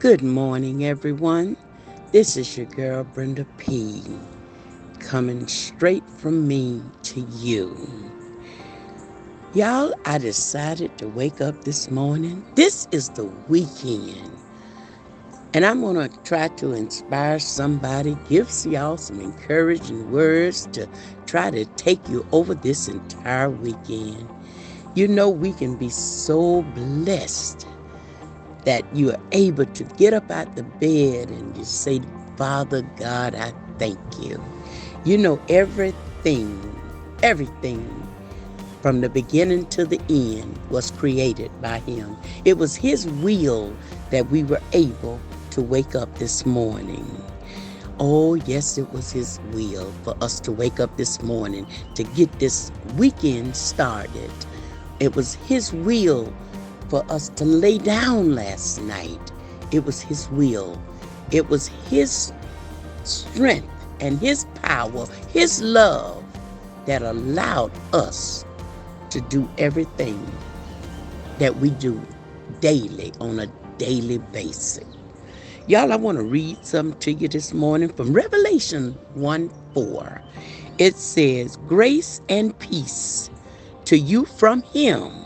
Good morning, everyone. This is your girl, Brenda P., coming straight from me to you. Y'all, I decided to wake up this morning. This is the weekend. And I'm going to try to inspire somebody, give y'all some encouraging words to try to take you over this entire weekend. You know, we can be so blessed that you are able to get up out the bed and you say, Father God, I thank you. You know, everything from the beginning to the end was created by Him. It was His will that we were able to wake up this morning. Oh, yes, it was His will for us to wake up this morning to get this weekend started. It was His will for us to lay down last night. It was His will. It was His strength and His power, His love that allowed us to do everything that we do daily, on a daily basis. Y'all, I want to read something to you this morning from Revelation 1:4. It says, grace and peace to you from Him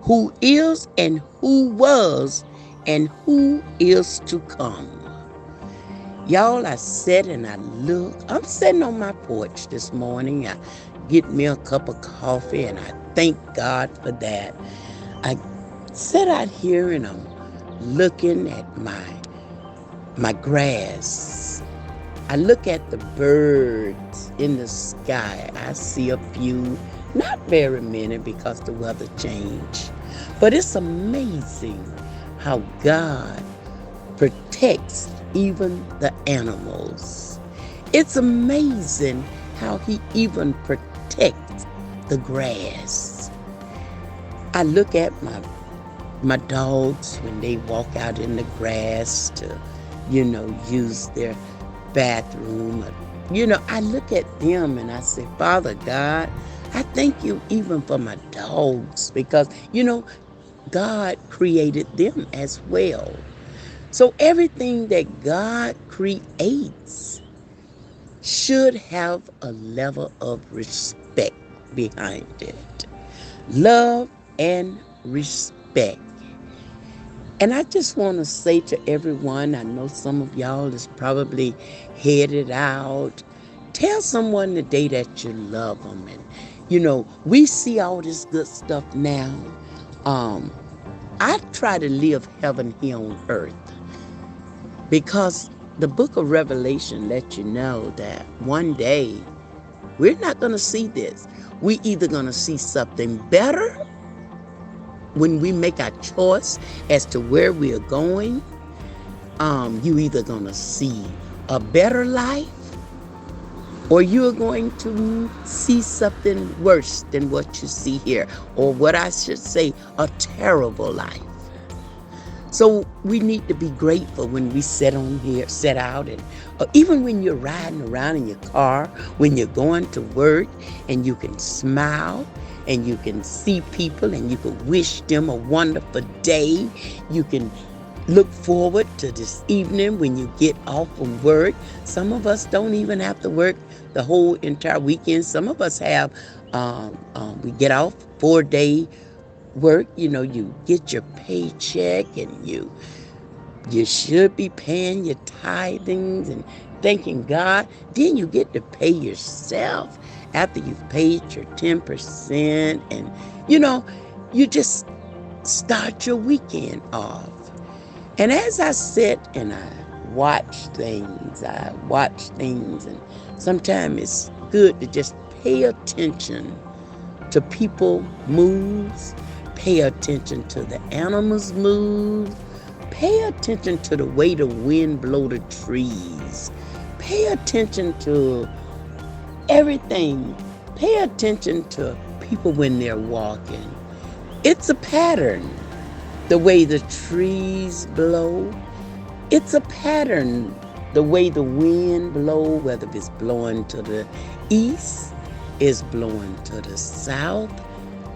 who is and who was and who is to come. Y'all, I sat and I look. I'm sitting on my porch this morning. I get me a cup of coffee and I thank God for that. I sat out here and I'm looking at my grass. I look at the birds in the sky. I see a few, not very many because the weather changed. But it's amazing how God protects even the animals. It's amazing how He even protects the grass. I look at my dogs when they walk out in the grass to, use their bathroom. I look at them and I say, Father God, I thank you even for my dogs because, God created them as well. So everything that God creates should have a level of respect behind it. Love and respect. And I just want to say to everyone, I know some of y'all is probably headed out. Tell someone today that you love them. And, we see all this good stuff now. I try to live heaven here on earth because the book of Revelation lets you know that one day we're not going to see this. We're either going to see something better when we make our choice as to where we are going. You either going to see a better life or you're going to see something worse than what you see here, or what I should say, a terrible life. So we need to be grateful when we set out, and even when you're riding around in your car, when you're going to work, and you can smile, and you can see people, and you can wish them a wonderful day. You can look forward to this evening when you get off from work. Some of us don't even have to work the whole entire weekend. Some of us have, we get off 4-day work. You get your paycheck and you should be paying your tithings and thanking God. Then you get to pay yourself after you've paid your 10%. And, you just start your weekend off. And as I sit and I watch things, and sometimes it's good to just pay attention to people moves, pay attention to the animals moves, pay attention to the way the wind blow the trees, pay attention to everything, pay attention to people when they're walking. It's a pattern. The way the trees blow, it's a pattern. The way the wind blow, whether it's blowing to the east, is blowing to the south,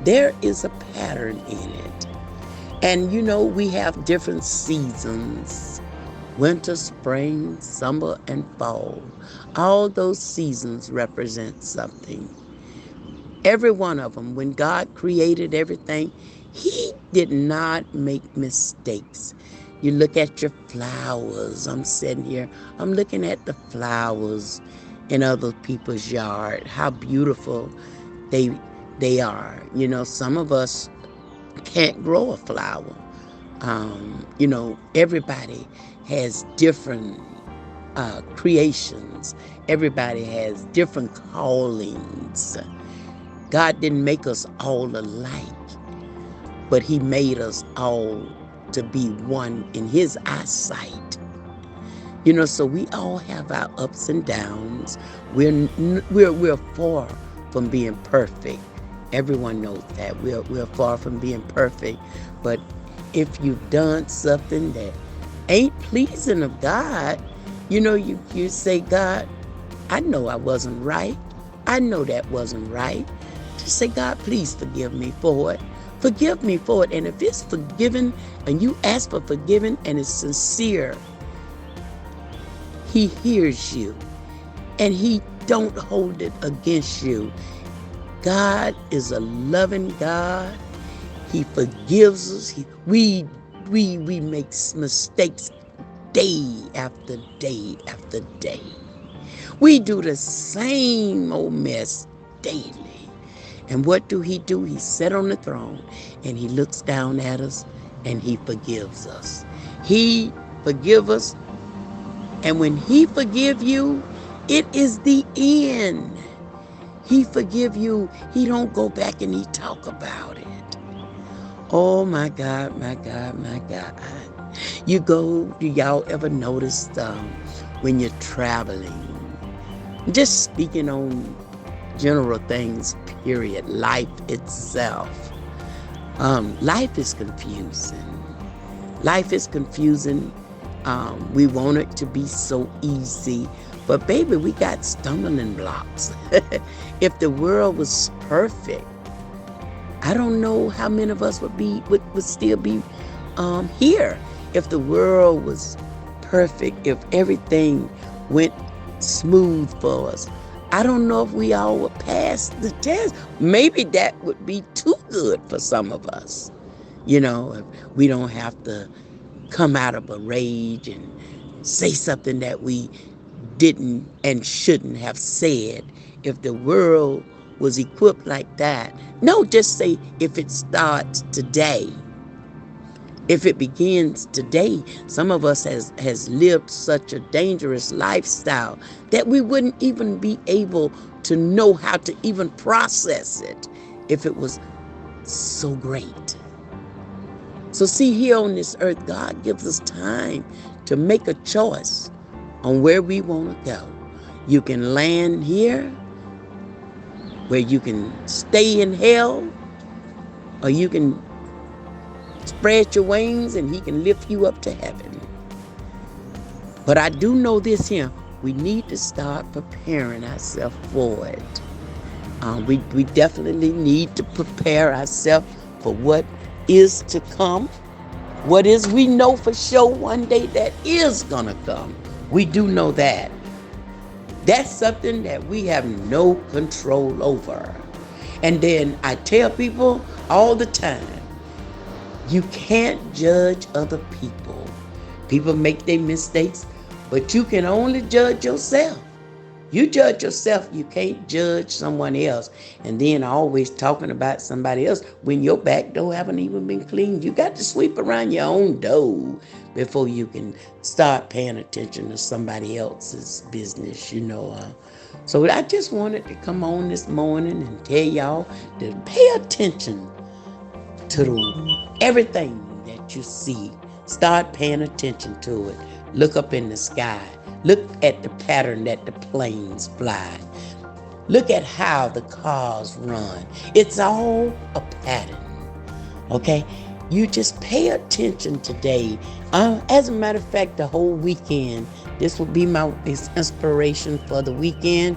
there is a pattern in it. And we have different seasons: winter, spring, summer, and fall. All those seasons represent something. Every one of them, when God created everything, He did not make mistakes. You look at your flowers. I'm sitting here, I'm looking at the flowers in other people's yard, how beautiful they are. Some of us can't grow a flower. Everybody has different creations. Everybody has different callings. God didn't make us all alike, but He made us all to be one in His eyesight. So we all have our ups and downs. We're far from being perfect. Everyone knows that we're far from being perfect. But if you've done something that ain't pleasing of God, you say, God, I know I wasn't right. I know that wasn't right. Just say, God, please forgive me for it. Forgive me for it. And if it's forgiven and you ask for forgiving and it's sincere, He hears you and He don't hold it against you. God is a loving God. He forgives us. We make mistakes day after day after day. We do the same old mess daily. And what do He do? He sat on the throne and He looks down at us and He forgives us. He forgives us. And when He forgive you, it is the end. He forgive you. He don't go back and He talk about it. Oh my God, my God, my God. Do y'all ever notice when you're traveling? Just speaking on general things, period, life itself. Life is confusing. Life is confusing. We want it to be so easy, but baby, we got stumbling blocks. If the world was perfect, I don't know how many of us would still be here. If the world was perfect, if everything went smooth for us, I don't know if we all would pass the test. Maybe that would be too good for some of us. If we don't have to come out of a rage and say something that we didn't and shouldn't have said. If the world was equipped like that, no, just say if it starts today. If it begins today, some of us has lived such a dangerous lifestyle that we wouldn't even be able to know how to even process it if it was so great. So see, here on this earth, God gives us time to make a choice on where we want to go. You can land here, where you can stay in hell, or you can spread your wings and He can lift you up to heaven. But I do know this here, we need to start preparing ourselves for it. We definitely need to prepare ourselves for what is to come. What is we know for sure one day that is gonna come. We do know that. That's something that we have no control over. And then I tell people all the time, you can't judge other people. People make their mistakes, but you can only judge yourself. You judge yourself, you can't judge someone else. And then always talking about somebody else when your back door haven't even been cleaned. You got to sweep around your own door before you can start paying attention to somebody else's business, So I just wanted to come on this morning and tell y'all to pay attention to everything that you see. Start paying attention to it. Look up in the sky. Look at the pattern that the planes fly. Look at how the cars run. It's all a pattern. Okay? You just pay attention today. As a matter of fact, the whole weekend, this will be my inspiration for the weekend.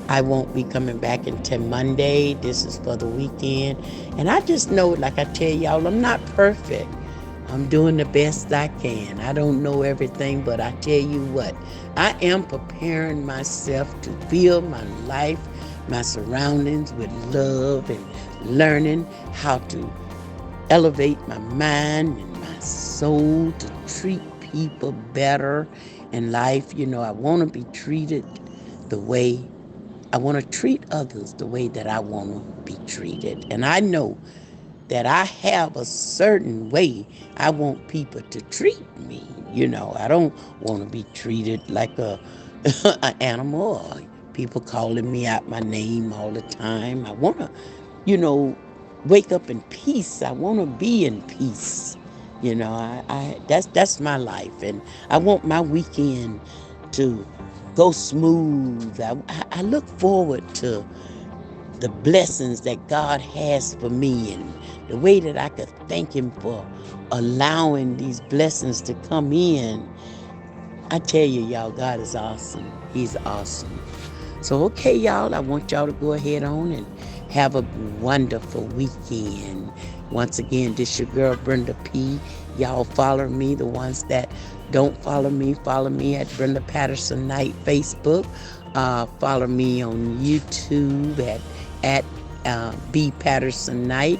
I won't be coming back until Monday. This is for the weekend. And I just know, like I tell y'all, I'm not perfect. I'm doing the best I can. I don't know everything, but I tell you what, I am preparing myself to fill my life, my surroundings with love and learning how to elevate my mind and my soul to treat people better in life. I want to be treated the way I want to treat others the way that I want to be treated. And I know that I have a certain way I want people to treat me. I don't want to be treated like an animal or people calling me out my name all the time. I want to, wake up in peace. I want to be in peace. That's my life, and I want my weekend to go smooth. I look forward to the blessings that God has for me and the way that I could thank Him for allowing these blessings to come in. I tell you, y'all, God is awesome. He's awesome. So, okay, y'all, I want y'all to go ahead on and have a wonderful weekend. Once again, this your girl, Brenda P. Y'all follow me. The ones that don't follow me at Brenda Patterson Knight Facebook. Follow me on YouTube at B. Patterson Knight.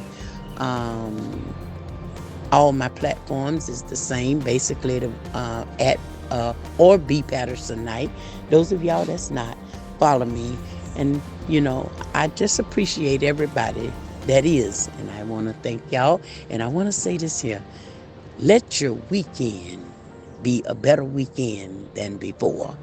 All my platforms is the same, basically, at or B. Patterson Knight. Those of y'all that's not, follow me. And, I just appreciate everybody that is. And I want to thank y'all. And I want to say this here. Let your weekend be a better weekend than before.